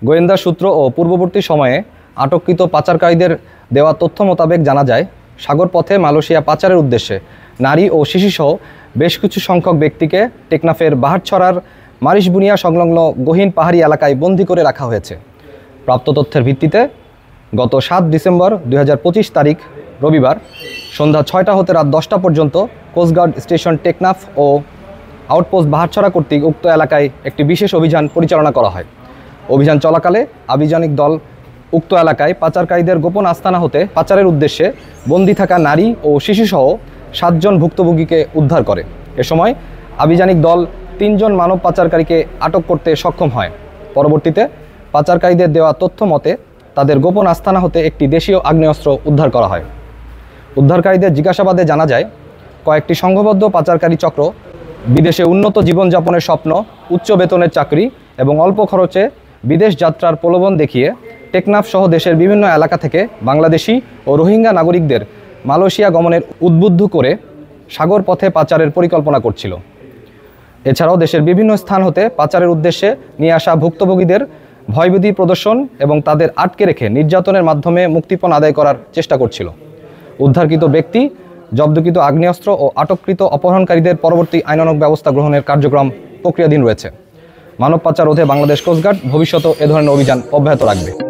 গোয়েন্দা সূত্র ও পূর্ববর্তী সময়ে আটককৃত পাচারকারীদের দেওয়া তথ্য মোতাবেক জানা যায়, সাগর পথে মালয়েশিয়া পাচারের উদ্দেশ্যে নারী ও শিশুসহ বেশ কিছু সংখ্যক ব্যক্তিকে টেকনাফের বাহারছড়ার মারিশবুনিয়া সংলগ্ন গহীন পাহাড়ি এলাকায় বন্দী করে রাখা হয়েছে। প্রাপ্ত তথ্যের ভিত্তিতে গত 7 ডিসেম্বর 2025 তারিখ রবিবার সন্ধ্যা 6টা হতে রাত 10টা পর্যন্ত কোস্টগার্ড স্টেশন টেকনাফ ও আউটপোস্ট বাহারছড়া কর্তৃক উক্ত এলাকায় একটি বিশেষ অভিযান পরিচালনা করা হয়। অভিযান চলাকালে আভিযানিক দল উক্ত এলাকায় পাচারকারীদের গোপন আস্তানা হতে পাচারের উদ্দেশ্যে বন্দী থাকা নারী ও শিশুসহ 7 জন ভুক্তভোগীকে উদ্ধার করে। এ সময় আভিযানিক দল 3 জন মানব পাচারকারীকে আটক করতে সক্ষম হয়। পরবর্তীতে পাচারকারীদের দেওয়া তথ্য মতে তাদের গোপন আস্তানা হতে একটি দেশীয় আগ্নেয়াস্ত্র উদ্ধার করা হয়। উদ্ধারকারীদের জিজ্ঞাসাবাদে জানা যায়, কয়েকটি সংঘবদ্ধ পাচারকারী চক্র বিদেশে উন্নত জীবনযাপনের স্বপ্ন, উচ্চ বেতনের চাকরি এবং অল্প খরচে বিদেশ যাত্রার প্রলোভন দেখিয়ে টেকনাফ সহ দেশের বিভিন্ন এলাকা থেকে বাংলাদেশি ও রোহিঙ্গা নাগরিকদের মালয়েশিয়া গমনের উদ্বুদ্ধ করে সাগর পথে পাচারের পরিকল্পনা করছিল। এছাড়াও দেশের বিভিন্ন স্থান হতে পাচারের উদ্দেশ্যে নিয়ে আসা ভুক্তভোগীদের ভয়ভীতি প্রদর্শন এবং তাদের আটকে রেখে নির্যাতনের মাধ্যমে মুক্তিপণ আদায় করার চেষ্টা করছিল। উদ্ধারকৃত ব্যক্তি, জব্দকৃত আগ্নেয়াস্ত্র ও আটককৃত অপহরণকারীদের পরবর্তী আইনানুগ ব্যবস্থা গ্রহণের কার্যক্রম প্রক্রিয়াধীন রয়েছে। মানব পাচার রোধে বাংলাদেশ কোস্টগার্ড ভবিষ্যতেও এ ধরনের অভিযান অব্যাহত রাখবে।